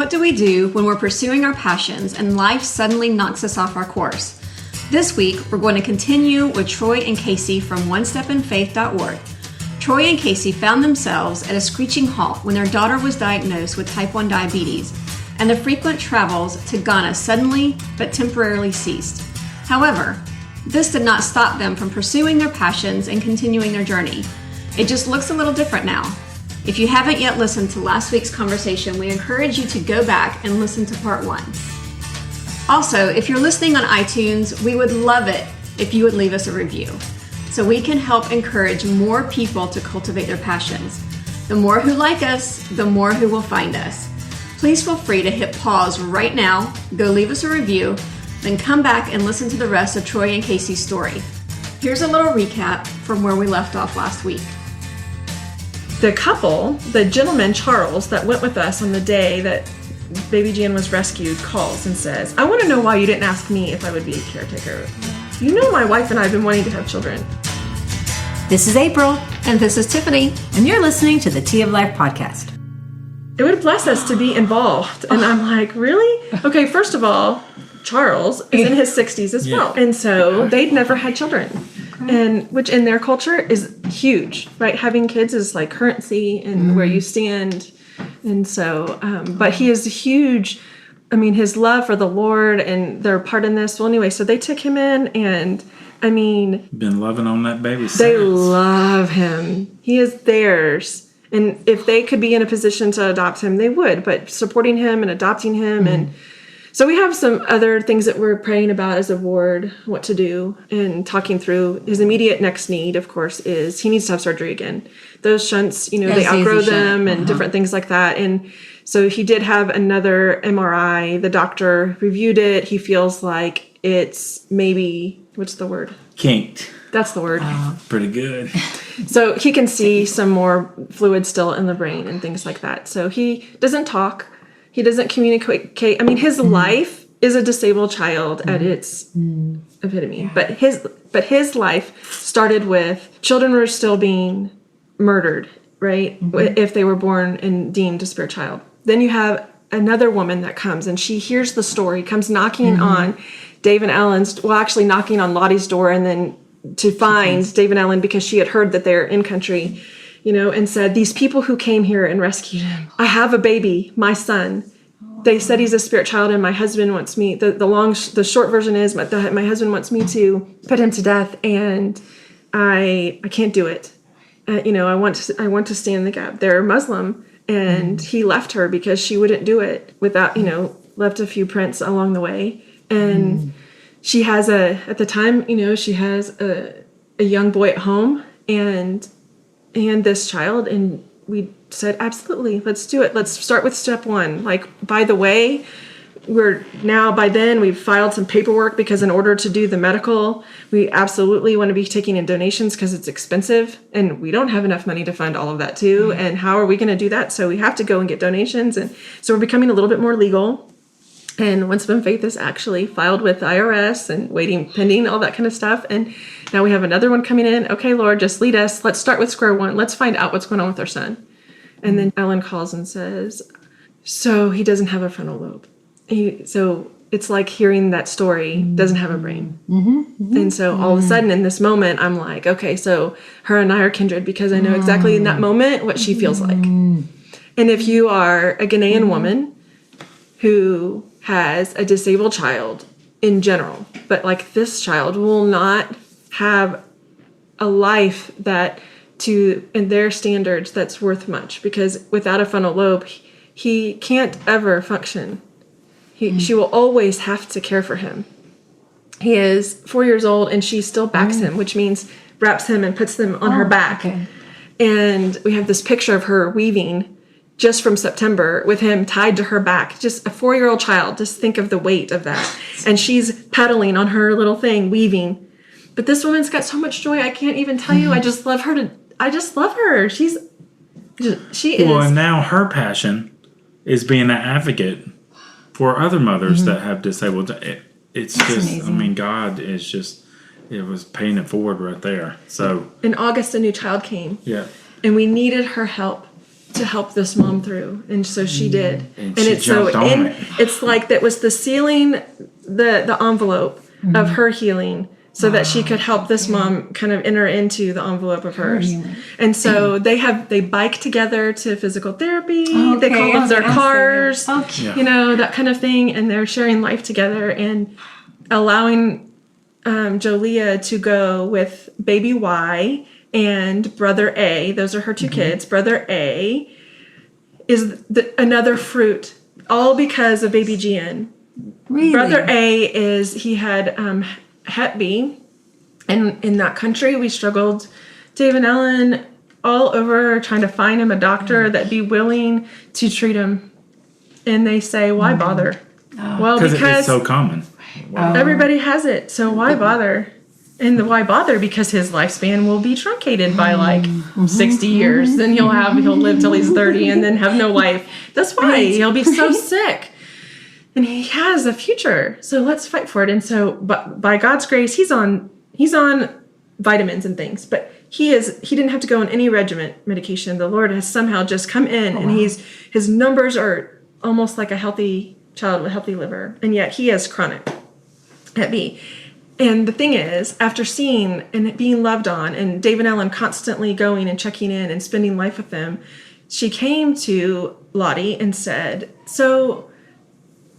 What do we do when we're pursuing our passions and life suddenly knocks us off our course? This week, we're going to continue with Troy and Casie from onestepinfaith.org. Troy and Casie found themselves at a screeching halt when their daughter was diagnosed with type 1 diabetes, and the frequent travels to Ghana suddenly but temporarily ceased. However, this did not stop them from pursuing their passions and continuing their journey. It just looks a little different now. If you haven't yet listened to last week's conversation, we encourage you to go back and listen to part 1. Also, if you're listening on iTunes, we would love it if you would leave us a review, so we can help encourage more people to cultivate their passions. The more who like us, the more who will find us. Please feel free to hit pause right now, go leave us a review, then come back and listen to the rest of Troy and Casie's story. Here's a little recap from where we left off last week. The couple, the gentleman, Charles, that went with us on the day that baby Jan was rescued, calls and says, I want to know why you didn't ask me if I would be a caretaker. You know my wife and I have been wanting to have children. This is April. And this is Tiffany. And you're listening to the Tea of Life podcast. It would bless us to be involved. And I'm like, really? Okay, first of all, Charles is in his 60s as well. And so they'd never had children. And which in their culture is huge, right? Having kids is like currency and where you stand. And so, but he is huge. I mean, his love for the Lord and their part in this. Well, anyway, so they took him in and I mean. Been loving on that baby since. They love him. He is theirs. And if they could be in a position to adopt him, they would. But supporting him and adopting him and so we have some other things that we're praying about as a ward, what to do, and talking through. His immediate next need, of course, is he needs to have surgery again. Those shunts, they outgrow them and different things like that. And so he did have another MRI. The doctor reviewed it. He feels like it's maybe, what's the word? Kinked. That's the word. Pretty good. So he can see some more fluid still in the brain and things like that. So he doesn't talk. He doesn't communicate. I mean, his life is a disabled child at its epitome. But his life started with children were still being murdered, right? If they were born and deemed a spirit child. Then you have another woman that comes and she hears the story, comes knocking on Dave and Ellen's, knocking on Lottie's door and then to find Dave and Ellen because she had heard that they're in country. And said, these people who came here and rescued him, I have a baby, my son. They said he's a spirit child and my husband wants me, the short version is my husband wants me to put him to death and I can't do it. I want to stand in the gap. They're Muslim and he left her because she wouldn't do it without, left a few prints along the way. And she has at the time, she has a young boy at home and this child, and we said, absolutely, let's do it. Let's start with step 1. Like, by the way, by then we've filed some paperwork because in order to do the medical, we absolutely want to be taking in donations because it's expensive and we don't have enough money to fund all of that too. And how are we going to do that? So we have to go and get donations. And so we're becoming a little bit more legal. And Once Upon Faith is actually filed with the IRS and pending, all that kind of stuff. And now we have another one coming in. Okay, Lord, just lead us. Let's start with square one. Let's find out what's going on with our son. And then Ellen calls and says, so he doesn't have a frontal lobe. So it's like hearing that story, doesn't have a brain. And so all of a sudden in this moment, I'm like, okay, so her and I are kindred because I know exactly in that moment what she feels like. And if you are a Ghanaian woman who has a disabled child in general, but like this child will not have a life that in their standards that's worth much because without a frontal lobe, he can't ever function. She will always have to care for him. He is 4 years old and she still backs him, which means wraps him and puts them on her back. Okay. And we have this picture of her weaving just from September with him tied to her back. Just a 4-year-old child. Just think of the weight of that. And she's pedaling on her little thing, weaving. But this woman's got so much joy. I can't even tell you. I just love her. She is. Well, and now her passion is being an advocate for other mothers that have disabled. It's just amazing. I mean, God is just, it was paying it forward right there. So in August, a new child came. Yeah. And we needed her help to help this mom through. And so she did. And she jumped on it. It's like that was the sealing, the envelope of her healing, so that she could help this mom kind of enter into the envelope of hers. And so they bike together to physical therapy. They call up their cars, that kind of thing. And they're sharing life together and allowing Jolia to go with baby Y and brother A. Those are her two kids. Brother A is another fruit, all because of baby Gian. Really? Brother A he had Hep B, and in that country we struggled, Dave and Ellen, all over trying to find him a doctor that'd be willing to treat him. And they say, why bother? Well, because it's so common. Everybody has it, so why bother? And why bother? Because his lifespan will be truncated by like 60 years. Then he'll live till he's 30 and then have no life. That's why he'll be so sick. And he has a future, so let's fight for it. And so, but by God's grace, he's on vitamins and things, but he didn't have to go on any medication. The Lord has somehow just come in, and his numbers are almost like a healthy child with a healthy liver, and yet he has chronic Hep B. And the thing is, after seeing and being loved on, and Dave and Ellen constantly going and checking in and spending life with them, she came to Lottie and said, so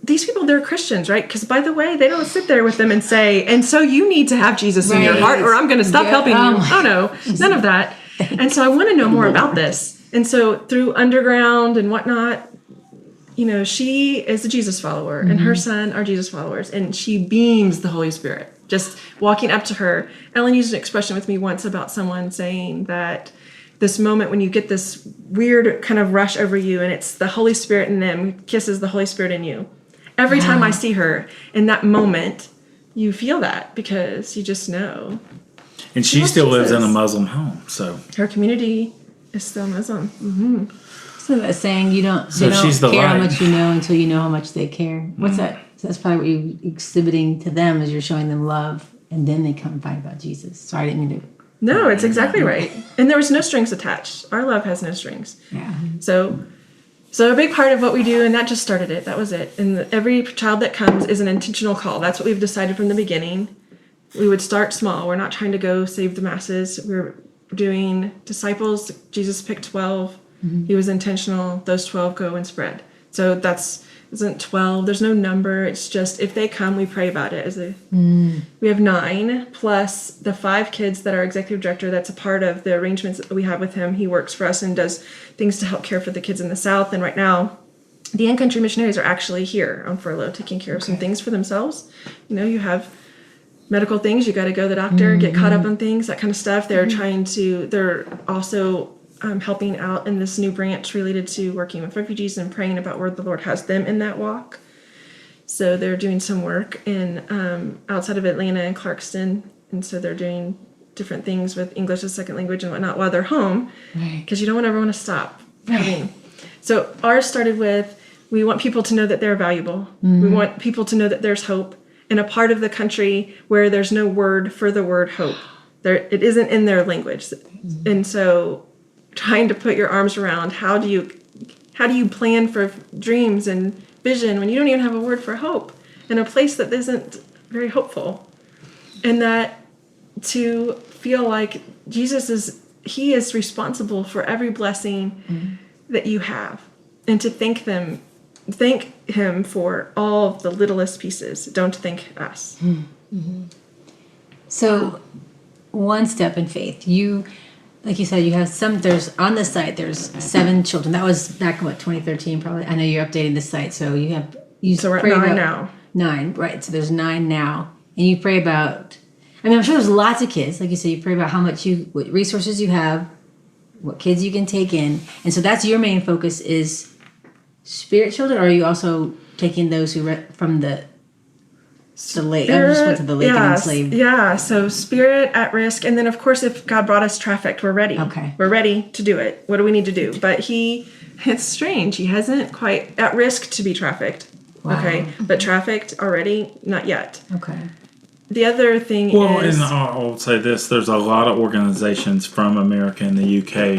these people, they're Christians, right? Because, by the way, they don't sit there with them and say, and so you need to have Jesus in your heart or I'm going to stop helping you. Oh, no, none of that. And so I want to know more about this. And so through Underground and whatnot, she is a Jesus follower and her son are Jesus followers. And she beams the Holy Spirit, just walking up to her. Ellen used an expression with me once about someone saying that this moment when you get this weird kind of rush over you and it's the Holy Spirit in them kisses the Holy Spirit in you. Every time I see her in that moment, you feel that because you just know. And she still lives in a Muslim home, so her community is still Muslim. Mm-hmm. So that's saying they don't care how much you know until you know how much they care. What's that? So that's probably what you're exhibiting to them is you're showing them love, and then they come and find about Jesus. Sorry, I didn't mean to. No, it's exactly right. And there was no strings attached. Our love has no strings. Yeah. So a big part of what we do, and that just started it. That was it. And every child that comes is an intentional call. That's what we've decided from the beginning. We would start small. We're not trying to go save the masses. We're doing disciples. Jesus picked 12. He was intentional. Those 12 go and spread. So isn't 12. There's no number. It's just if they come, we pray about it. We have 9 plus the 5 kids that our executive director, that's a part of the arrangements that we have with him. He works for us and does things to help care for the kids in the South. And right now, the in-country missionaries are actually here on furlough, taking care of some things for themselves. You have medical things. You got to go to the doctor, get caught up on things, that kind of stuff. They're also helping out in this new branch related to working with refugees and praying about where the Lord has them in that walk. So they're doing some work in outside of Atlanta and Clarkston, and so they're doing different things with English as a second language and whatnot while they're home, because you don't ever want to stop. So ours started with, we want people to know that they're valuable. We want people to know that there's hope in a part of the country where there's no word for the word hope. It isn't in their language, and so trying to put your arms around how do you plan for dreams and vision when you don't even have a word for hope in a place that isn't very hopeful, and that to feel like Jesus is responsible for every blessing that you have, and to thank him for all of the littlest pieces. Don't thank us. So one step in faith, like you said, you have there's on the site, there's 7 children. That was back in 2013 probably. I know you're updating the site. So so we're at 9 now. 9, right. So there's 9 now. And you pray about, I'm sure there's lots of kids. Like you said, you pray about what resources you have, what kids you can take in. And so that's your main focus is spirit children, or are you also taking those who from the lake? I just went to the lake and enslaved. Yeah, so spirit at risk. And then, of course, if God brought us trafficked, we're ready. Okay. We're ready to do it. What do we need to do? But it's strange. He hasn't quite at risk to be trafficked. Wow. Okay. But trafficked already? Not yet. Okay. the other thing Well, is... and I'll say this. There's a lot of organizations from America and the UK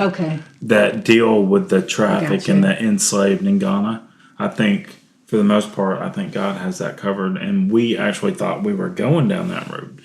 that deal with the traffic and the enslaved in Ghana. I think, for the most part, I think God has that covered. And we actually thought we were going down that road.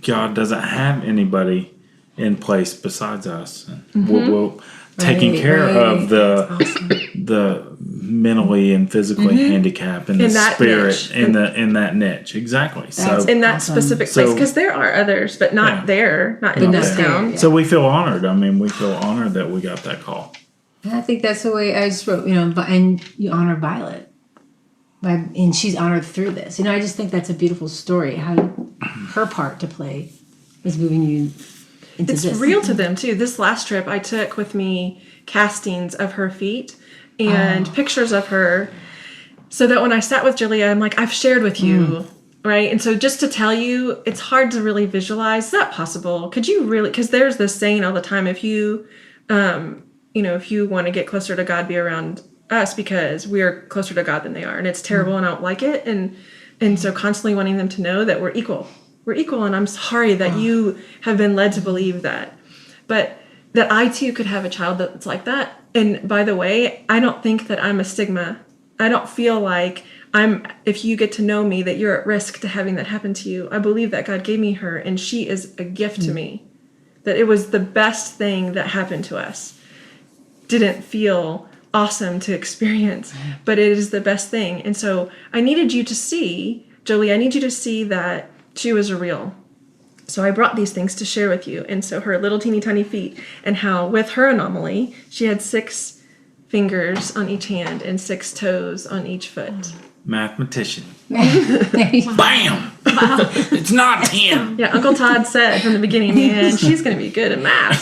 God doesn't have anybody in place besides us. We'll taking care of the mentally and physically handicapped and the spirit in that niche. Exactly. So in that specific place, because there are others, but not there, not in this town. So we feel honored. I mean, we feel honored that we got that call. And I think that's the way I just wrote, and you honor Violet. And she's honored through this. I just think that's a beautiful story. How her part to play is moving you into it's this. real to them too. This last trip, I took with me castings of her feet and pictures of her, so that when I sat with Julia, I'm like, I've shared with you, right? And so just to tell you, it's hard to really visualize. Is that possible? Could you really? Because there's this saying all the time: if you, if you want to get closer to God, be around us, because we are closer to God than they are, and it's terrible, and I don't like it, and so constantly wanting them to know that we're equal, and I'm sorry that you have been led to believe that, but that I too could have a child that's like that. And by the way, I don't think that I'm a stigma. I don't feel like if you get to know me, that you're at risk to having that happen to you. I believe that God gave me her, and she is a gift to me, that it was the best thing that happened to us. Didn't feel awesome to experience, but it is the best thing. And so I needed you to see, Jolie, I need you to see that she was real. So I brought these things to share with you. And so her little teeny tiny feet, and how with her anomaly, she had 6 fingers on each hand and 6 toes on each foot. Mathematician. Bam! It's not 10. Yeah, Uncle Todd said from the beginning, man, she's going to be good at math.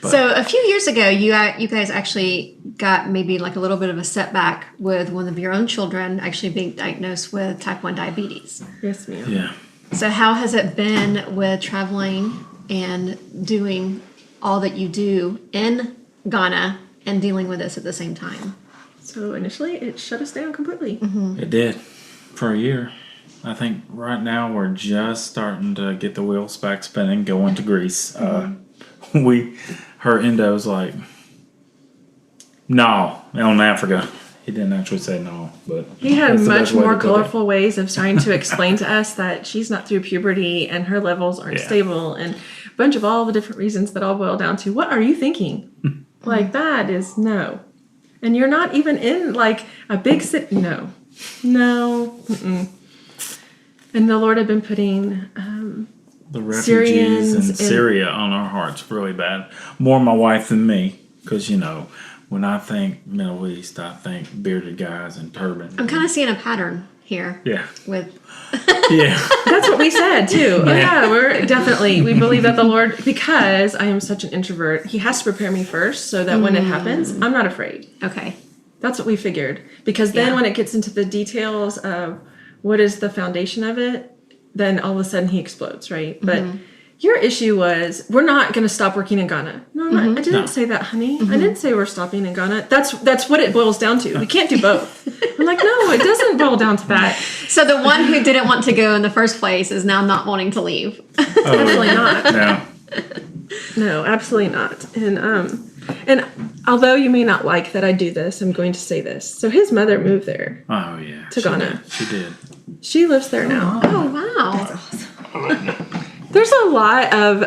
So a few years ago, you guys actually got maybe like a little bit of a setback with one of your own children actually being diagnosed with type 1 diabetes. Yes, ma'am. Yeah. So how has it been with traveling and doing all that you do in Ghana and dealing with this at the same time? So initially, it shut us down completely. It did for a year. I think right now we're just starting to get the wheels back spinning, going to Greece. Her endo's like, no, on Africa. He didn't actually say no, but he had much more colorful ways of starting to explain to us that she's not through puberty and her levels aren't stable, and a bunch of all the different reasons that all boil down to, what are you thinking? Like, that is no. And you're not even in like a big city. No. Mm-mm. And the Lord had been putting the refugees in Syria on our hearts really bad. More my wife than me, because, when I think Middle East, I think bearded guys and turbans. I'm kind of seeing a pattern here. Yeah. That's what we said too. We believe that the Lord, because I am such an introvert, he has to prepare me first so that when it happens, I'm not afraid. Okay. That's what we figured. Because then when it gets into the details of what is the foundation of it, then all of a sudden he explodes, right? But your issue was, we're not going to stop working in Ghana. No, I didn't say that, honey. I didn't say we're stopping in Ghana. That's what it boils down to. We can't do both. I'm like, no, it doesn't boil down to that. So the one who didn't want to go in the first place is now not wanting to leave. Absolutely not. No, absolutely not. And although you may not like that I do this, I'm going to say this. So his mother moved there. Oh, yeah. To Ghana. She did. She lives there now. Oh, wow. That's awesome. There's a lot of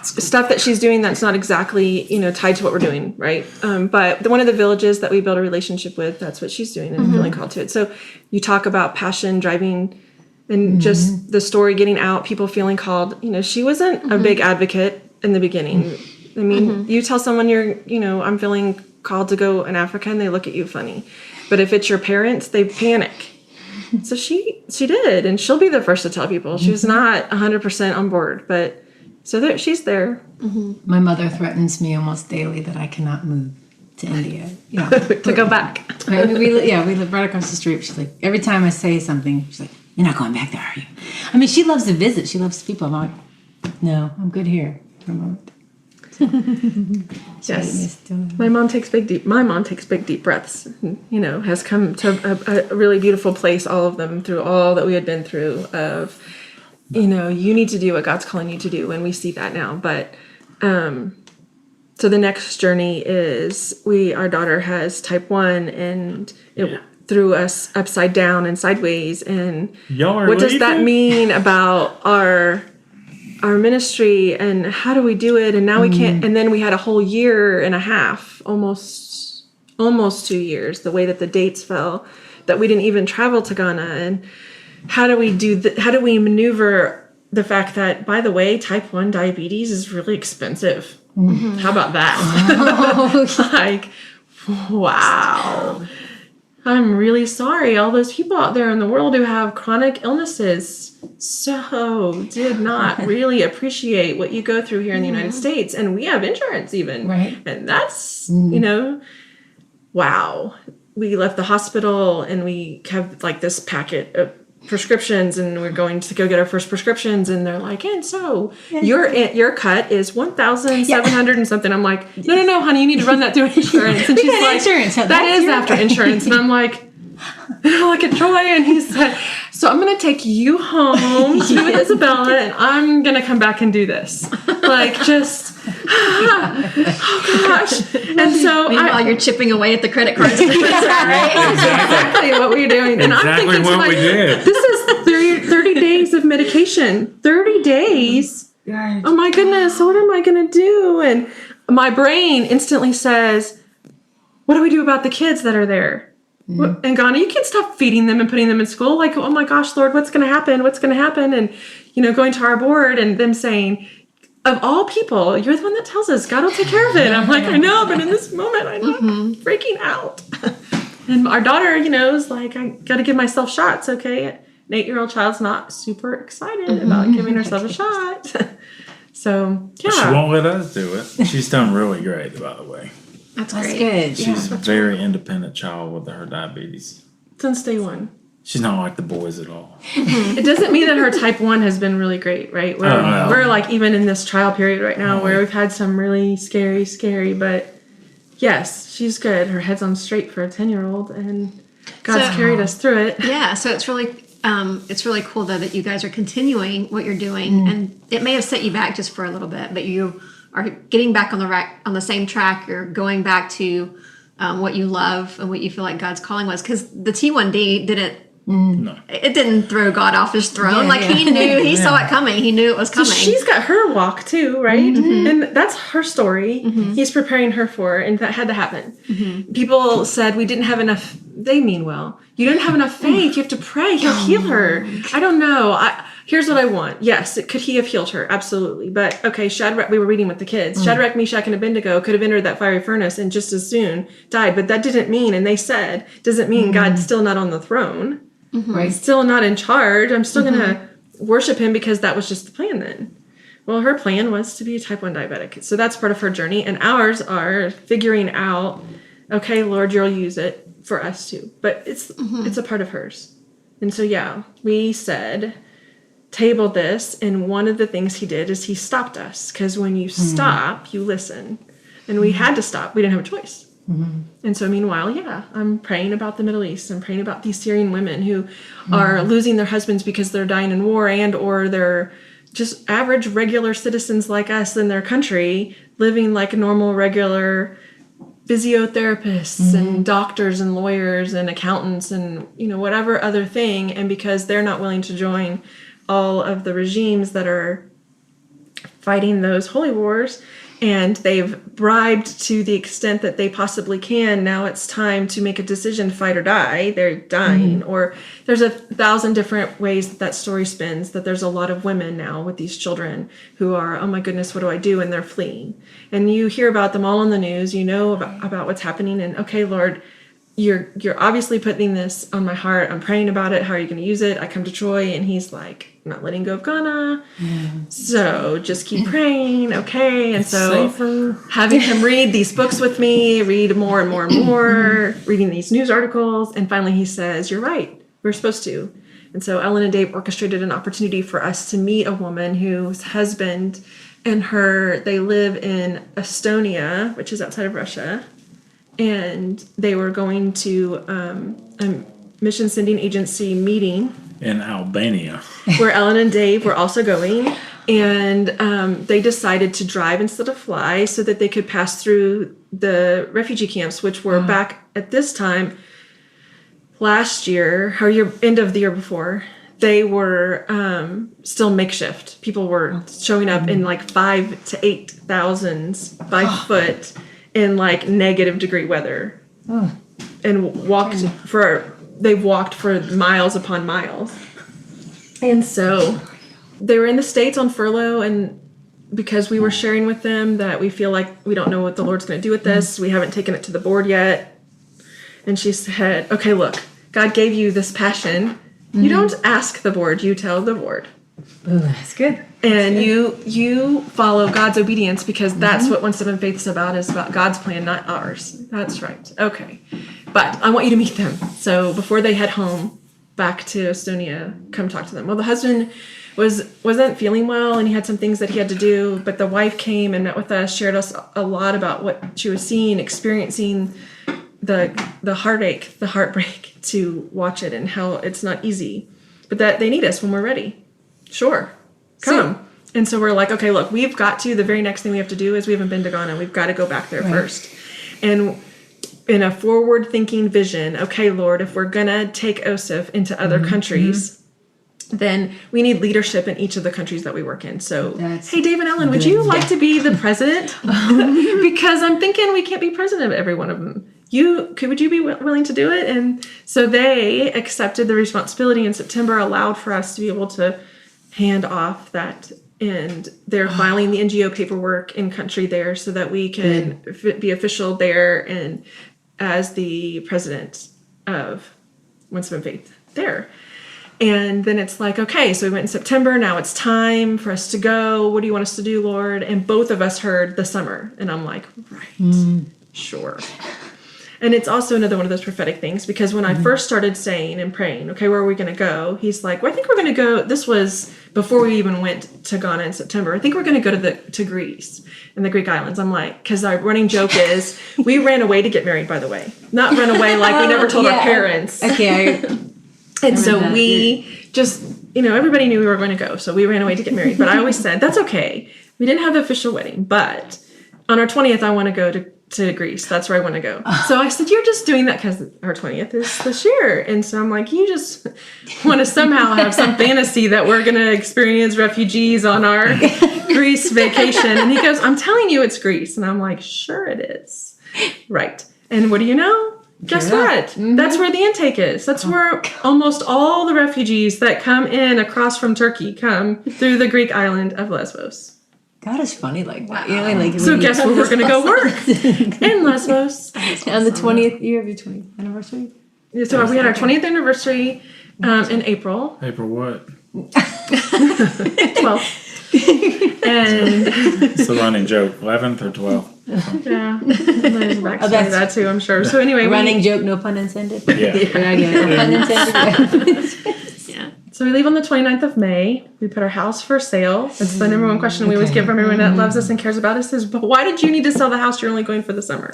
stuff that she's doing that's not exactly, tied to what we're doing, right? But one of the villages that we build a relationship with, that's what she's doing and feeling called to it. So you talk about passion, driving, and just the story getting out, people feeling called. She wasn't a big advocate in the beginning. I mean, you tell someone I'm feeling called to go in Africa, and they look at you funny. But if it's your parents, they panic. So she did, and she'll be the first to tell people. She was not 100% on board, but so she's there. My mother threatens me almost daily that I cannot move to India. To go back. Right, we live right across the street. She's like, every time I say something, she's like, you're not going back there, are you? I mean, she loves to visit. She loves people. I'm like, no, I'm good here for a moment. Yes. My mom takes big deep breaths. Has come to a really beautiful place, all of them, through all that we had been through of, you need to do what God's calling you to do, and we see that now. But so the next journey is our daughter has type 1, and it threw us upside down and sideways. And what does that mean about our ministry, and how do we do it? And now we can't. And then we had a whole year and a half, almost 2 years, the way that the dates fell, that we didn't even travel to Ghana. And how do we how do we maneuver the fact that, by the way, type 1 diabetes is really expensive? Mm-hmm. How about that? Like, wow. I'm really sorry. All those people out there in the world who have chronic illnesses so did not really appreciate what you go through here in the United States. And we have insurance even. Right. And that's, wow. We left the hospital and we have like this packet of prescriptions, and we're going to go get our first prescriptions, and they're like, and so your cut is $1,700 and something. I'm like, no, honey, you need to run that through insurance. And she's like, insurance. That is after insurance. And I'm like, and I look at Troy, and he said, so I'm going to take you home to with Isabella, and I'm going to come back and do this. Like, just, oh gosh. And so meanwhile, you're chipping away at the credit cards. Right? Exactly what we're doing. And I'm thinking to myself, this is 30 days of medication. 30 days? Oh my goodness, what am I going to do? And my brain instantly says, what do we do about the kids that are there? And Ghana, you can't stop feeding them and putting them in school. Like, oh my gosh, Lord, what's going to happen? What's going to happen? And, going to our board and them saying, of all people, you're the one that tells us God will take care of it. And I'm like, I know, but in this moment, I'm freaking out. And our daughter, is like, I got to give myself shots, okay? An 8-year-old child's not super excited about giving herself a shot. So, yeah. She won't let us do it. She's done really great, by the way. That's good. She's a very independent child with her diabetes. Since day one. She's not like the boys at all. It doesn't mean that her type 1 has been really great, right? We're like even in this trial period right now where we've had some really scary, but yes, she's good. Her head's on straight for a 10-year-old, and God's carried us through it. Yeah, so it's really cool though that you guys are continuing what you're doing, and it may have set you back just for a little bit, but you are getting back on the same track. You're going back to what you love and what you feel like God's calling was, because the T1D didn't throw God off his throne. He knew, he saw it coming. He knew it was coming. So she's got her walk too, right? Mm-hmm. And that's her story. Mm-hmm. He's preparing her for, and that had to happen. Mm-hmm. People said we didn't have enough. They mean well. You didn't have enough faith. You have to pray. He'll heal her. I don't know. Here's what I want. Yes, could he have healed her? Absolutely. But okay, Shadrach, we were reading with the kids. Shadrach, Meshach, and Abednego could have entered that fiery furnace and just as soon died. But that didn't mean, and they said, doesn't mean God's still not on the throne. Mm-hmm. Right. Still not in charge. I'm still going to worship him because that was just the plan then. Well, her plan was to be a type 1 diabetic. So that's part of her journey. And ours are figuring out, okay, Lord, you'll use it for us too. But it's a part of hers. And so, yeah, we said, table this. And one of the things he did is he stopped us. Because when you stop, you listen. And we had to stop. We didn't have a choice. Mm-hmm. And so meanwhile, I'm praying about the Middle East. I'm praying about these Syrian women who are losing their husbands because they're dying in war, and or they're just average, regular citizens like us in their country, living like normal, regular physiotherapists and doctors and lawyers and accountants and, whatever other thing. And because they're not willing to join all of the regimes that are fighting those holy wars, and they've bribed to the extent that they possibly can. Now it's time to make a decision, fight or die. They're dying. Or there's 1,000 different ways that story spins, that there's a lot of women now with these children who are, oh my goodness, what do I do? And they're fleeing. And you hear about them all on the news. You know about what's happening. And okay, Lord, you're obviously putting this on my heart. I'm praying about it. How are you going to use it? I come to Troy, and he's like, I'm not letting go of Ghana. So just keep praying. Okay. And so having him read these books with me, read more and more and more, reading these news articles. And finally he says, you're right. We're supposed to. And so Ellen and Dave orchestrated an opportunity for us to meet a woman whose husband and they live in Estonia, which is outside of Russia, and they were going to a mission sending agency meeting in Albania, where Ellen and Dave were also going, and they decided to drive instead of fly so that they could pass through the refugee camps, which were back at this time last year, or end of the year before. They were still makeshift. People were showing up in like 5,000 to 8,000s by foot in like -degree weather, and they've walked for miles upon miles. And so they were in the States on furlough, and because we were sharing with them that we feel like we don't know what the Lord's going to do with this, we haven't taken it to the board yet. And she said, okay, look, God gave you this passion. You don't ask the board, you tell the board. Ooh, that's good. And you follow God's obedience, because that's what One Step in Faith is about God's plan, not ours. That's right. Okay. But I want you to meet them. So before they head home back to Estonia, come talk to them. Well, the husband wasn't feeling well, and he had some things that he had to do, but the wife came and met with us, shared us a lot about what she was seeing, experiencing the heartache, the heartbreak to watch it, and how it's not easy, but that they need us when we're ready. Sure. Come. And so we're like, okay, look, the very next thing we have to do is we haven't been to Ghana. We've got to go back there first. And in a forward-thinking vision, okay, Lord, if we're going to take OSIF into other countries, then we need leadership in each of the countries that we work in. So, hey, Dave and Ellen, would you like to be the president? Because I'm thinking we can't be president of every one of them. Would you be willing to do it? And so they accepted the responsibility in September, allowed for us to be able to hand off that, and they're filing the NGO paperwork in country there so that we can be official there and as the president of One Step in Faith there. And then it's like, okay, so we went in September. Now it's time for us to go. What do you want us to do, Lord? And both of us heard the summer. And I'm like, right, sure. And it's also another one of those prophetic things, because when I first started saying and praying, okay, where are we going to go? He's like, well, I think we're going to go. This was before we even went to Ghana in September. I think we're going to go to Greece and the Greek islands. I'm like, because our running joke is we ran away to get married, by the way. Not run away like we never told our parents. Okay. And so we just, everybody knew we were going to go. So we ran away to get married. But I always said, that's okay. We didn't have the official wedding. But on our 20th, I want to go to Greece. That's where I want to go. So I said, you're just doing that because our 20th is this year. And so I'm like, you just want to somehow have some fantasy that we're going to experience refugees on our Greece vacation. And he goes, I'm telling you it's Greece. And I'm like, sure it is. Right. And what do you know? Guess what? That's where the intake is. That's where almost all the refugees that come in across from Turkey come through the Greek island of Lesbos. God is funny like that. Wow. So guess where we're going to go work? In Lesbos. On the 20th year of your 20th anniversary? So we had our 20th anniversary in April. April what? 12th. And it's the running joke, 11th or 12th. Yeah, there's backstory to that too, I'm sure. So anyway, running joke, no pun intended. Yeah. No pun intended. Yeah. So we leave on the 29th of May. We put our house for sale. That's the number one question we always give from everyone that loves us and cares about us is, but why did you need to sell the house? You're only going for the summer.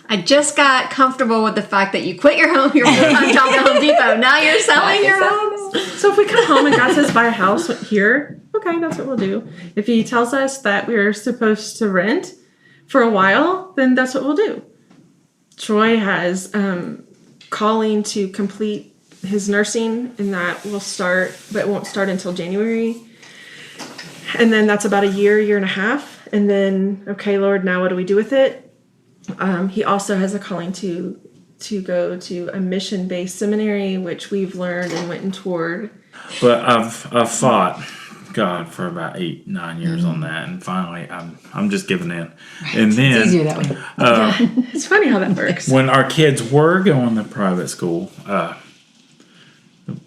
I just got comfortable with the fact that you quit your full-time job at Home Depot. Now you're selling your house. So if we come home and God says buy a house here, okay, that's what we'll do. If he tells us that we're supposed to rent for a while, then that's what we'll do. Troy has calling to complete his nursing, and that will start, but it won't start until January. And then that's about a year and a half. And then, okay, Lord, now what do we do with it? He also has a calling to go to a mission-based seminary, which we've learned and went toward. But I've fought God for about 8-9 years on that, and finally I'm just giving in. And then it's easier that way. It's funny how that works. When our kids were going to private school,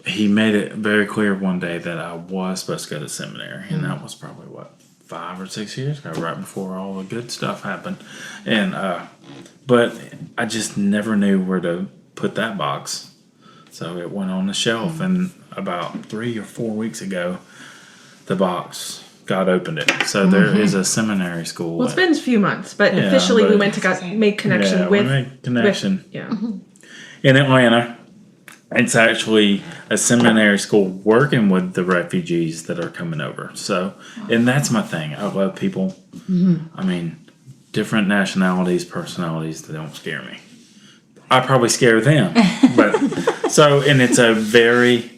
he made it very clear one day that I was supposed to go to seminary, and that was probably 5 or 6 years ago, right before all the good stuff happened. And but I just never knew where to put that box, so it went on the shelf. And about 3 or 4 weeks ago, the box God opened it. So there is a seminary school. Well, it's been a few months, but officially we went to make connection with. We made connection. With, in Atlanta. It's actually a seminary school working with the refugees that are coming over. So, and that's my thing. I love people. I mean, different nationalities, personalities, they don't scare me. I probably scare them. But and it's a very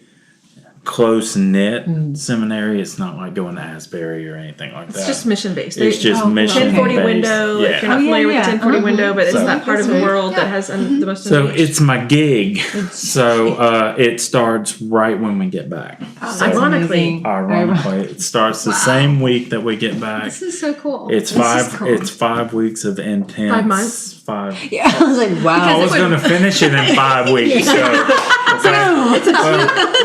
close knit seminary. It's not like going to Asbury or anything like that. It's just mission based. It's just mission 1040 based. window. If you're not familiar with the 1040 window, but it's that part of the world that has the most. So it's my gig. So it starts right when we get back. So, ironically, it starts the same week that we get back. This is so cool. It's It's 5 weeks of intense. 5 months. Yeah, I was like, wow. I was going to finish it in 5 weeks.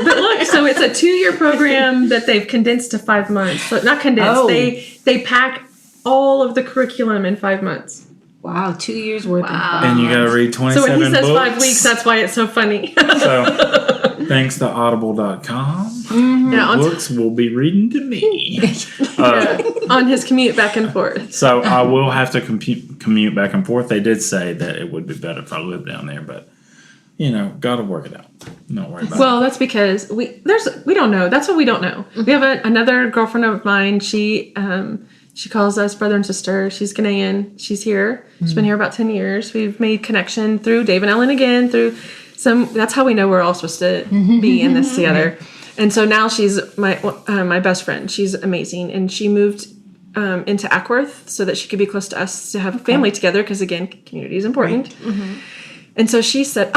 But look, so it's a 2-year program that they've condensed to 5 months. So not condensed. They pack all of the curriculum in 5 months. Wow, 2 years worth of fun. And you got to read 27 books. So when he says 5 weeks, that's why it's so funny. So thanks to audible.com, books will be reading to me. On his commute back and forth. So I will have to commute back and forth. They did say that it would be better if I lived down there, but got to work it out. Don't worry about it. Well, that's because we don't know. That's what we don't know. We have another girlfriend of mine. She calls us brother and sister. She's Ghanaian. She's here. She's been here about 10 years. We've made connection through Dave and Ellen again, through that's how we know we're all supposed to be in this together. And so now she's my best friend. She's amazing. And she moved into Ackworth so that she could be close to us to have a family together. Because again, community is important. Right. And so she said,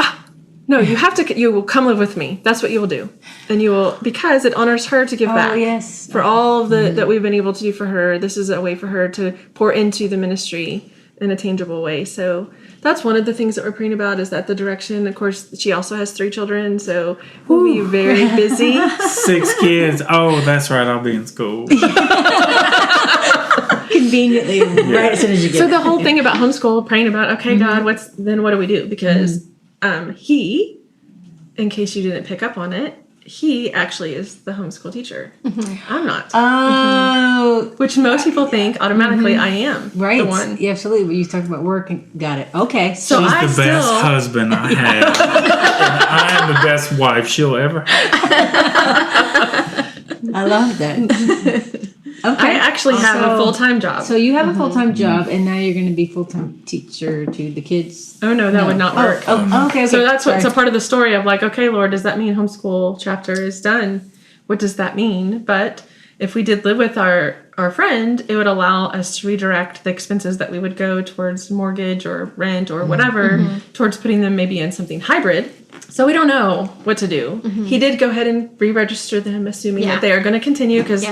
no, you will come live with me. That's what you will do. And you will, because it honors her to give back. Yes. For all of that we've been able to do for her. This is a way for her to pour into the ministry in a tangible way. So that's one of the things that we're praying about, is that the direction. Of course, she also has 3 children, so we'll be very busy. 6 kids. Oh, that's right. I'll be in school. Conveniently, right as soon as you get So the whole thing about homeschool, praying about, okay, God, what do we do? Because he, in case you didn't pick up on it, he actually is the homeschool teacher. I'm not. Oh. Which most people think automatically I am. Right. The one. Yeah, absolutely. But you talked about work and got it. Okay. So She's the best husband I have. And I am the best wife she'll ever have. I love that. Okay. I actually have a full-time job. So you have a full-time job, and now you're going to be full-time teacher to the kids. Oh, no, that would not work. Okay. So that's what's a part of the story of like, okay, Lord, does that mean homeschool chapter is done? What does that mean? But if we did live with our friend, it would allow us to redirect the expenses that we would go towards mortgage or rent or whatever, towards putting them maybe in something hybrid. So we don't know what to do. He did go ahead and re-register them, assuming that they are going to continue, because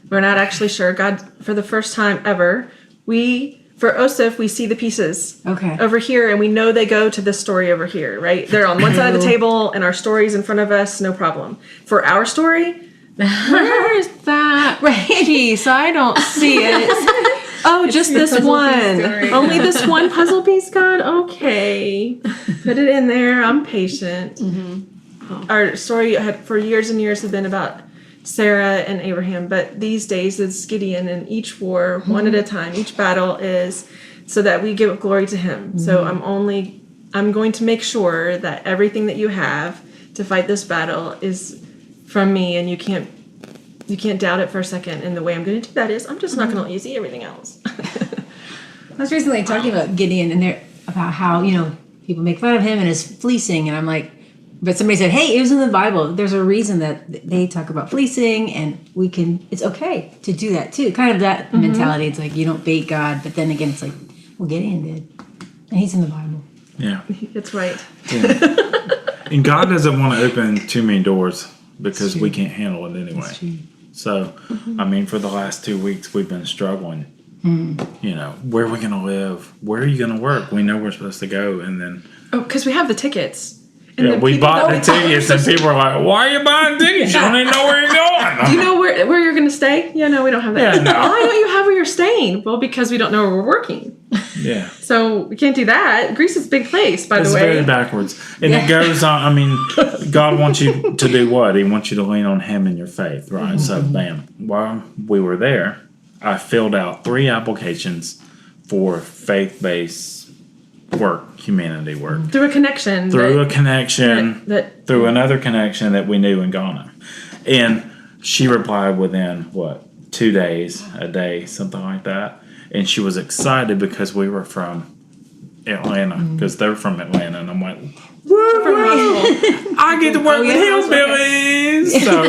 we're not actually sure. God, for the first time ever, for Osif, we see the pieces over here, and we know they go to this story over here, right? They're on one side of the table, and our story's in front of us, no problem. For our story, where is that piece? I don't see it. Oh, just this one. Only this one puzzle piece, God? Okay. Put it in there. I'm patient. Our story for years and years had been about Sarah and Abraham, but these days it's Gideon, and each war, one at a time, each battle is so that we give glory to him. So I'm going to make sure that everything that you have to fight this battle is from me, and you can't doubt it for a second. And the way I'm going to do that is I'm just not going to let you see everything else. I was recently talking about Gideon, and about how people make fun of him and his fleecing, and I'm like, but somebody said, hey, it was in the Bible. There's a reason that they talk about fleecing, and it's okay to do that too. Kind of that mentality. It's like you don't bait God, but then again, it's like, well, Gideon did, and he's in the Bible. Yeah, that's right. Yeah. And God doesn't want to open too many doors because we can't handle it anyway. So, I mean, for the last 2 weeks, we've been struggling. Where are we going to live? Where are you going to work? We know we're supposed to go, and then because we have the tickets. And we bought the tickets, and people were like, "Why are you buying tickets? You don't even know where you're going." Do you know where you're going to stay? Yeah, no, we don't have that. Yeah, no. Why don't you have where you're staying? Well, because we don't know where we're working. Yeah. So we can't do that. Greece is a big place, by the way. It's very backwards. And it goes on. I mean, God wants you to do what? He wants you to lean on Him in your faith, right? Mm-hmm. So, bam. While we were there, I filled out 3 applications for faith-based work, humanity work. Through a connection. Through another connection that we knew in Ghana. And she replied within, 2 days, a day, something like that. And she was excited because we were from Atlanta, because they're from Atlanta. And I'm like, woo, I get to work with hillbillies. Okay. So,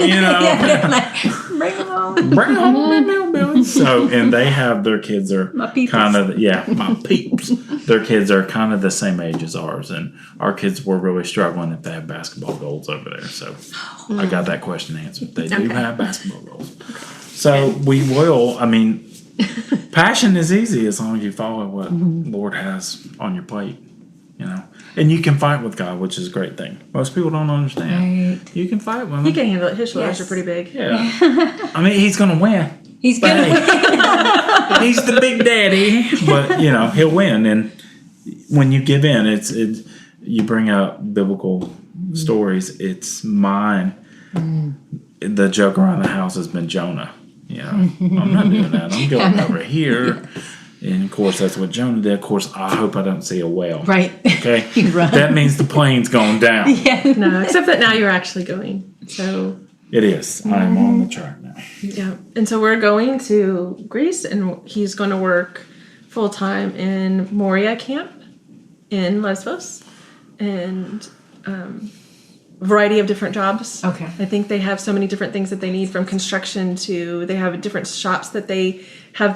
bring them home. Bring home them hillbillies. So, and they have their kids are kind of, my peeps. Their kids are kind of the same age as ours. And our kids were really struggling if they have basketball goals over there. So I got that question answered. They do have basketball goals. So we will, passion is easy as long as you follow what Lord has on your plate, And you can fight with God, which is a great thing. Most people don't understand. Right. You can fight with Him. He can handle it. His shoulders are pretty big. Yeah. He's going to win. He's going to win. He's the big daddy. But, He'll win. And when you give in, it's you bring up biblical stories. It's mine. The joke around the house has been Jonah. I'm not doing that. I'm going over here. And, of course, that's what Jonah did. Of course, I hope I don't see a whale. Right. Okay? That means the plane's going down. Yeah. No, except that now you're actually going. So it is. I'm on the track now. Yeah. And so we're going to Greece, and he's going to work full-time in Moria camp in Lesbos. And a variety of different jobs. Okay. I think they have so many different things that they need, from construction to they have different shops that they have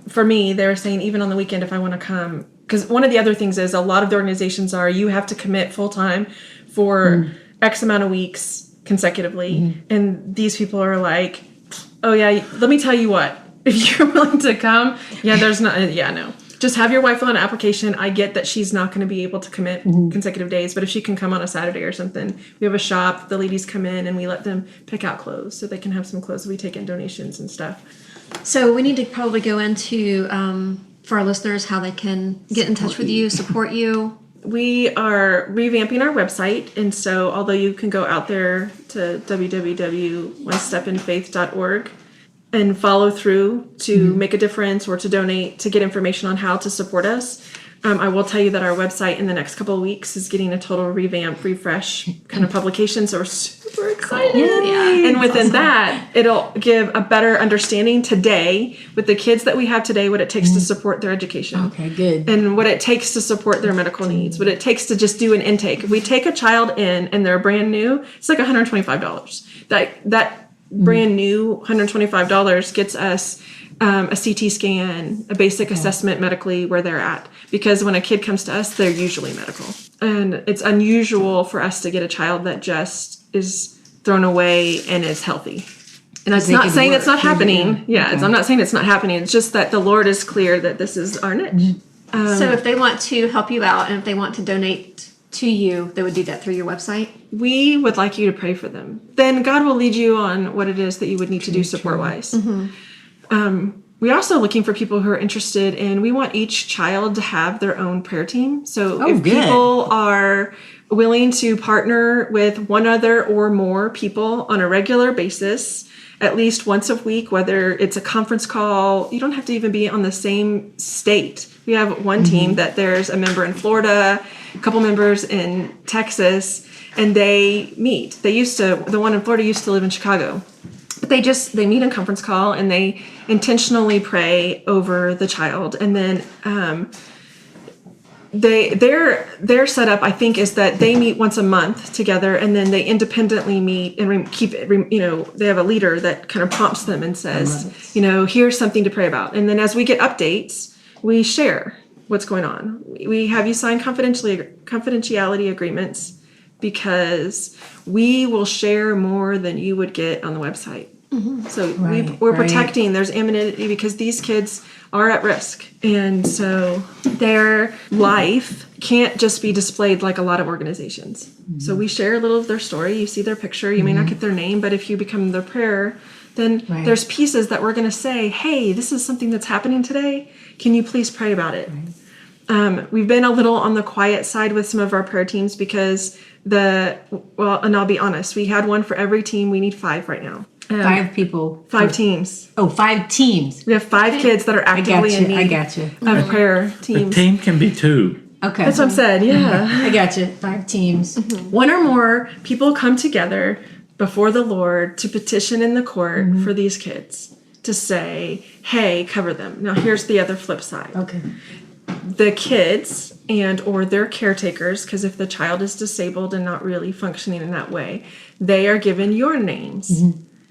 for me, they were saying even on the weekend if I want to come, because one of the other things is a lot of the organizations are you have to commit full time for X amount of weeks consecutively, and these people are like, oh yeah, let me tell you what, if you're willing to come, no. Just have your wife fill an application. I get that she's not going to be able to commit consecutive days, but if she can come on a Saturday or something, we have a shop. The ladies come in and we let them pick out clothes so they can have some clothes. We take in donations and stuff. So we need to probably go into, for our listeners, how they can get in touch with you, support you. We are revamping our website. And so although you can go out there to www.onestepinfaith.org and follow through to make a difference or to donate, to get information on how to support us. I will tell you that our website in the next couple of weeks is getting a total revamp, refresh kind of publication. So we're super excited. Yeah. And within that, it'll give a better understanding today with the kids that we have today, what it takes to support their education. Okay, good. And what it takes to support their medical needs, what it takes to just do an intake. If we take a child in and they're brand new, it's like $125. That brand new $125 gets us a CT scan, a basic assessment medically where they're at. Because when a kid comes to us, they're usually medical. And it's unusual for us to get a child that just is thrown away and is healthy. And it's not saying it's not happening. Yeah, I'm not saying it's not happening. It's just that the Lord is clear that this is our niche. So if they want to help you out and if they want to donate to you, they would do that through your website? We would like you to pray for them. Then God will lead you on what it is that you would need to do support-wise. We're also looking for people who are interested in, we want each child to have their own prayer team. So if people are willing to partner with one other or more people on a regular basis, at least once a week, whether it's a conference call, you don't have to even be on the same state. We have one team that there's a member in Florida, a couple members in Texas, and they meet. The one in Florida used to live in Chicago. But they meet in conference call and they intentionally pray over the child. And then their setup, I think, is that they meet once a month together and then they independently meet and they have a leader that kind of prompts them and says, here's something to pray about. And then as we get updates, we share what's going on. We have you sign confidentiality agreements because we will share more than you would get on the website. So we're protecting, there's anonymity because these kids are at risk. And so their life can't just be displayed like a lot of organizations. Mm-hmm. So we share a little of their story. You see their picture. You may not get their name, but if you become their prayer, then there's pieces that we're going to say, hey, this is something that's happening today. Can you please pray about it? Right. We've been a little on the quiet side with some of our prayer teams because and I'll be honest, we had one for every team. We need 5 right now. 5 people. 5 teams. Oh, 5 teams. We have 5 kids that are actively in need of prayer teams. A team can be 2. Okay. That's what I'm saying, yeah. I got you. 5 teams. Mm-hmm. 1 or more people come together before the Lord to petition in the court for these kids to say, hey, cover them. Now, here's the other flip side. Okay. The kids and or their caretakers, because if the child is disabled and not really functioning in that way, they are given your names.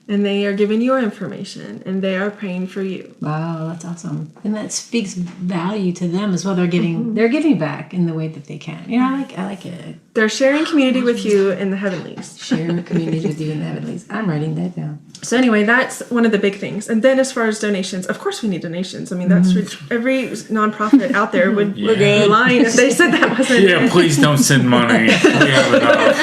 And they are giving your information, and they are praying for you. Wow, that's awesome, and that speaks value to them as well. They're giving back in the way that they can. You know, I like it. They're sharing community with you in the heavenlies. Sharing community with you in the heavenlies. I'm writing that down. So anyway, that's one of the big things. And then as far as donations, of course we need donations. I mean, that's every nonprofit out there would be lying if they said that wasn't. Yeah, please don't send money. We have enough.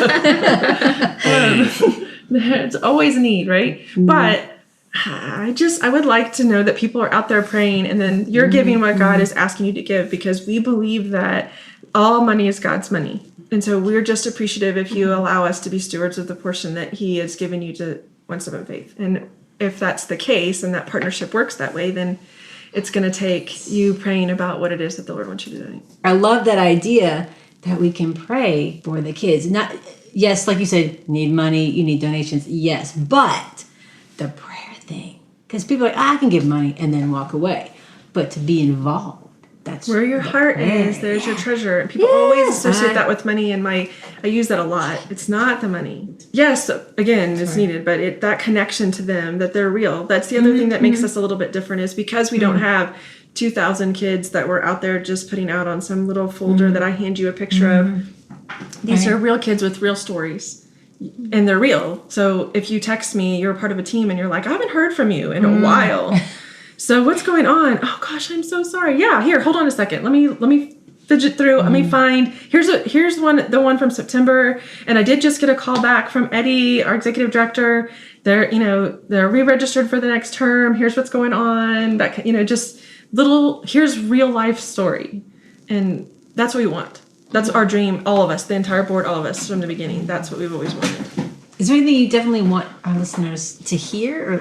It's always a need, right? But I would like to know that people are out there praying, and then you're giving what God is asking you to give, because we believe that all money is God's money. And so we're just appreciative if you allow us to be stewards of the portion that He has given you to One Step in Faith. And if that's the case and that partnership works that way, then it's going to take you praying about what it is that the Lord wants you to do. I love that idea that we can pray for the kids. Yes, like you said, need money, you need donations, yes. But the prayer thing, because people are like, I can give money and then walk away. But to be involved, that's where your heart is, there's your treasure. And people always associate that with money, and I use that a lot. It's not the money. Yes, again, it's needed, but that connection to them, that they're real. That's the other thing that makes us a little bit different, is because we don't have 2,000 kids that were out there just putting out on some little folder that I hand you a picture of. These are real kids with real stories, and they're real. So if you text me, you're a part of a team, and you're like, I haven't heard from you in a while. So what's going on? Oh gosh, I'm so sorry. Yeah, here, hold on a second. Let me fidget through. Let me find. Here's the one from September, and I did just get a call back from Eddie, our executive director. They're re-registered for the next term. Here's what's going on. That just little. Here's real life story, and that's what we want. That's our dream, all of us, the entire board, all of us from the beginning. That's what we've always wanted. Is there anything you definitely want our listeners to hear? Or,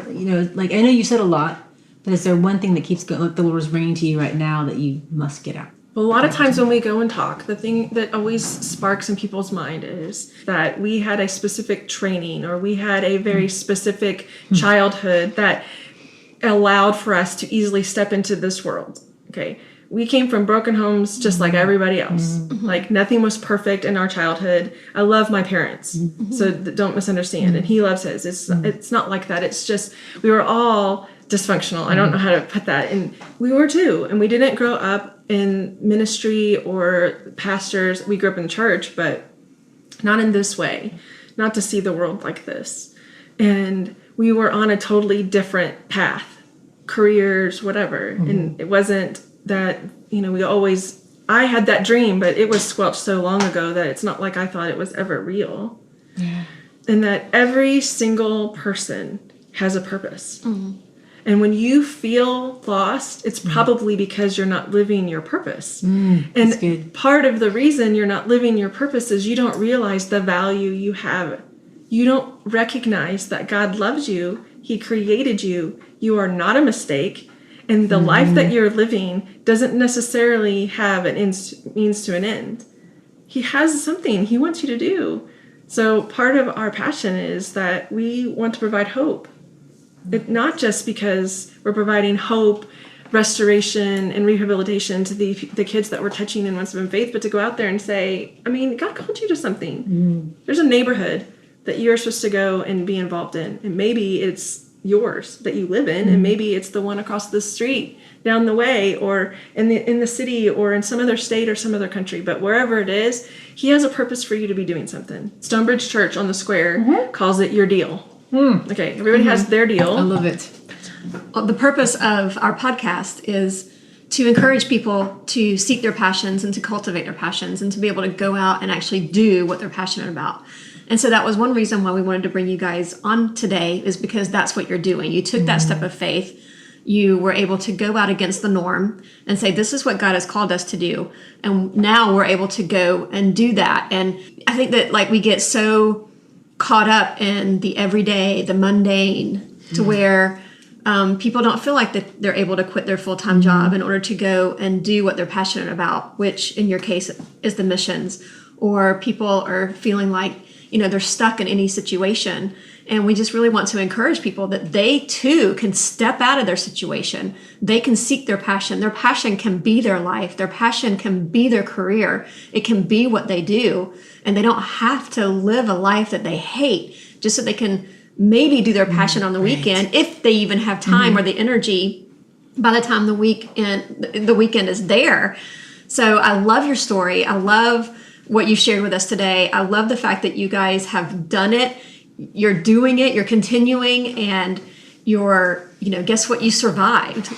like I know you said a lot, but is there one thing that keeps going, like the Lord is bringing to you right now that you must get out? Well, a lot of times when we go and talk, the thing that always sparks in people's mind is that we had a specific training, or we had a very specific childhood that allowed for us to easily step into this world. Okay. We came from broken homes just like everybody else. Like nothing was perfect in our childhood. I love my parents, so don't misunderstand. And he loves his. It's not like that. It's just we were all dysfunctional. I don't know how to put that. And we were too. And we didn't grow up in ministry or pastors. We grew up in church, but not in this way. Not to see the world like this. And we were on a totally different path, careers, whatever. And it wasn't that, I had that dream, but it was squelched so long ago that it's not like I thought it was ever real. Yeah. And that every single person has a purpose. And when you feel lost, it's probably because you're not living your purpose. And part of the reason you're not living your purpose is you don't realize the value you have. You don't recognize that God loves you. He created you. You are not a mistake. And the life that you're living doesn't necessarily have an means to an end. He has something He wants you to do. So part of our passion is that we want to provide hope. Not just because we're providing hope, restoration, and rehabilitation to the kids that we're touching in One Step in Faith, but to go out there and say, God called you to something. There's a neighborhood that you're supposed to go and be involved in. And maybe it's yours that you live in, and maybe it's the one across the street, down the way, or in the city, or in some other state or some other country. But wherever it is, He has a purpose for you to be doing something. Stonebridge Church on the square calls it your deal. Okay, everybody has their deal. I love it. the purpose of our podcast is to encourage people to seek their passions and to cultivate their passions and to be able to go out and actually do what they're passionate about. And so that was one reason why we wanted to bring you guys on today, is because that's what you're doing. You took that step of faith. You were able to go out against the norm and say, this is what God has called us to do. And now we're able to go and do that. And I think that like we get so caught up in the everyday, the mundane, to where people don't feel like that they're able to quit their full-time job in order to go and do what they're passionate about, which in your case is the missions. Or people are feeling like, they're stuck in any situation. And we just really want to encourage people that they too can step out of their situation. They can seek their passion. Their passion can be their life. Their passion can be their career. It can be what they do. And they don't have to live a life that they hate just so they can maybe do their passion on the weekend, if they even have time or the energy by the time the weekend is there. So I love your story. I love what you shared with us today. I love the fact that you guys have done it. You're doing it. You're continuing, and guess what? You survived.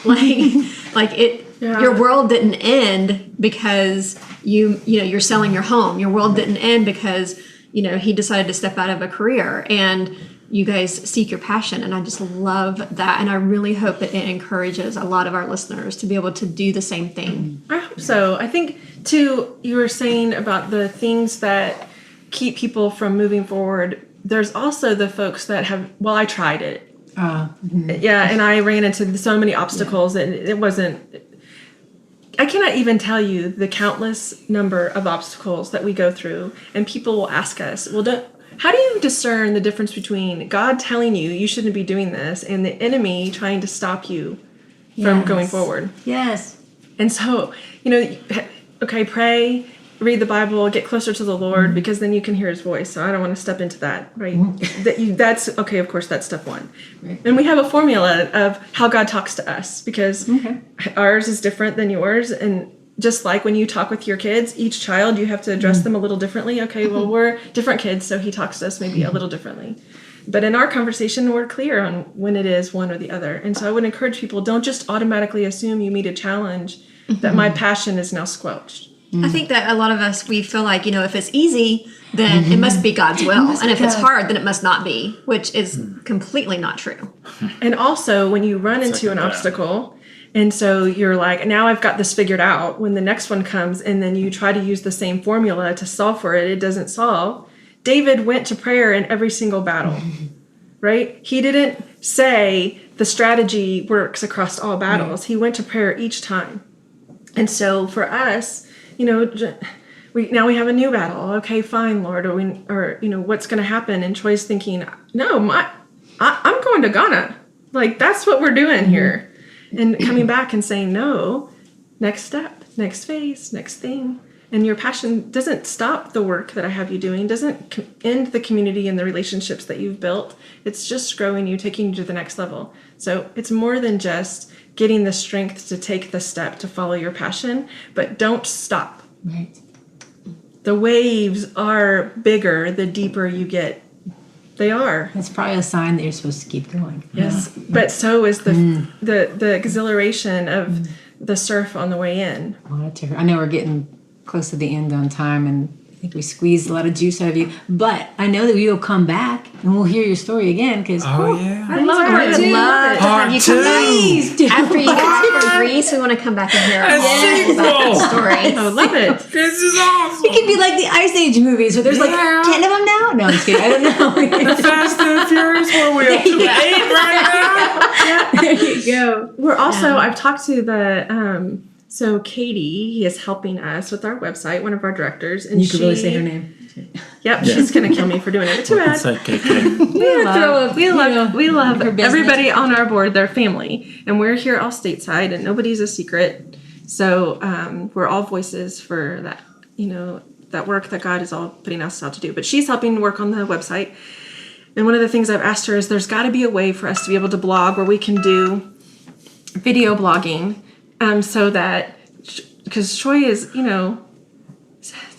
Your world didn't end because you're selling your home. Your world didn't end because he decided to step out of a career, and you guys seek your passion. And I just love that. And I really hope that it encourages a lot of our listeners to be able to do the same thing. I hope so. I think too, you were saying about the things that keep people from moving forward. There's also the folks that I tried it. Yeah. And I ran into so many obstacles and it wasn't, I cannot even tell you the countless number of obstacles that we go through, and people will ask us, how do you discern the difference between God telling you shouldn't be doing this and the enemy trying to stop you from going forward? Yes. And so, okay, pray, read the Bible, get closer to the Lord, because then you can hear his voice. So I don't want to step into that, right? That's okay. Of course, that's step one. Right. And we have a formula of how God talks to us, because ours is different than yours. And just like when you talk with your kids, each child, you have to address them a little differently. Okay, well, we're different kids, so he talks to us maybe a little differently. But in our conversation, we're clear on when it is one or the other. And so I would encourage people, don't just automatically assume you meet a challenge that my passion is now squelched. I think that a lot of us, we feel like, if it's easy, then it must be God's will. And if it's hard, then it must not be, which is completely not true. And also, when you run into an obstacle, and so you're like, now I've got this figured out, when the next one comes and then you try to use the same formula to solve for it, it doesn't solve. David went to prayer in every single battle, right? He didn't say the strategy works across all battles. Right. He went to prayer each time. And so for us, now we have a new battle. Okay, fine, Lord. Or what's going to happen? And Troy's thinking, no, I'm going to Ghana. Like, that's what we're doing here. And coming back and saying, no, next step, next phase, next thing. And your passion doesn't stop the work that I have you doing, doesn't end the community and the relationships that you've built. It's just growing you, taking you to the next level. So it's more than just getting the strength to take the step to follow your passion, but don't stop. Right. The waves are bigger the deeper you get. They are. It's probably a sign that you're supposed to keep going. Yes, but so is the exhilaration of the surf on the way in. I know we're getting close to the end on time, and I think we squeezed a lot of juice out of you. But I know that we will come back and we'll hear your story again, because I'd love to have you come back after you come back from Greece. We want to come back and hear about that story. I love it. This is awesome. It could be like the Ice Age movies where there's 10 of them now. No, I'm just kidding. I don't know. The Fast and Furious, where we're up to 8 right now. There you go. We're also, I've talked to the so Katie, he is helping us with our website, one of our directors. And you could really say her name. Yep, she's going to kill me for doing it. But too bad. We love everybody on our board, their family. And we're here all stateside, and nobody's a secret. So we're all voices for that, that work that God is all putting us out to do. But she's helping work on the website. And one of the things I've asked her is there's got to be a way for us to be able to blog where we can do video blogging. So that, because Troy is,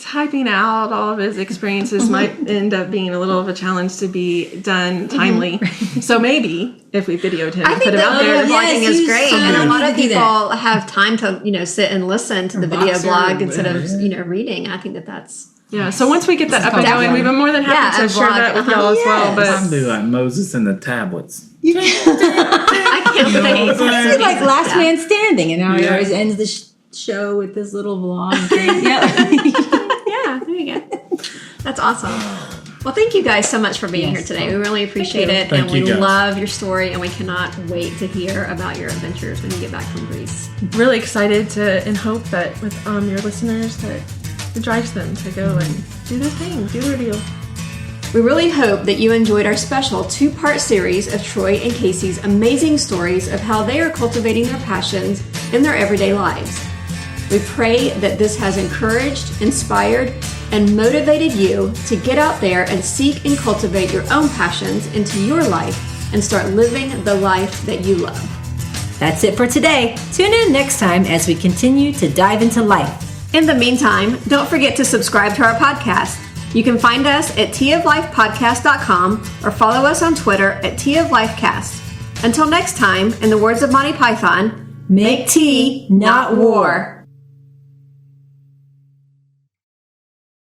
typing out all of his experiences might end up being a little of a challenge to be done timely. So maybe if we videoed him, I think put him out there. vlogging is great, and a lot of do people have time to sit and listen to the video blog instead of reading. I think that's. Yeah, so once we get that up and going, we've been more than happy to share that with y'all as well. But I'm doing like Moses and the tablets. I can't think. It's like Last Man Standing, and now he always ends the show with this little vlog thing. Yeah, there you go. That's awesome. Well, thank you guys so much for being here today. We really appreciate it, and we love your story, and we cannot wait to hear about your adventures when you get back from Greece. Really excited to and hope that with your listeners that it drives them to go and do their thing, do their deal. We really hope that you enjoyed our special 2-part series of Troy and Casie's amazing stories of how they are cultivating their passions in their everyday lives. We pray that this has encouraged, inspired, and motivated you to get out there and seek and cultivate your own passions into your life and start living the life that you love. That's it for today. Tune in next time as we continue to dive into life. In the meantime, don't forget to subscribe to our podcast. You can find us at teaoflifepodcast.com or follow us on Twitter at teaoflifecast. Until next time, in the words of Monty Python, make tea, not war.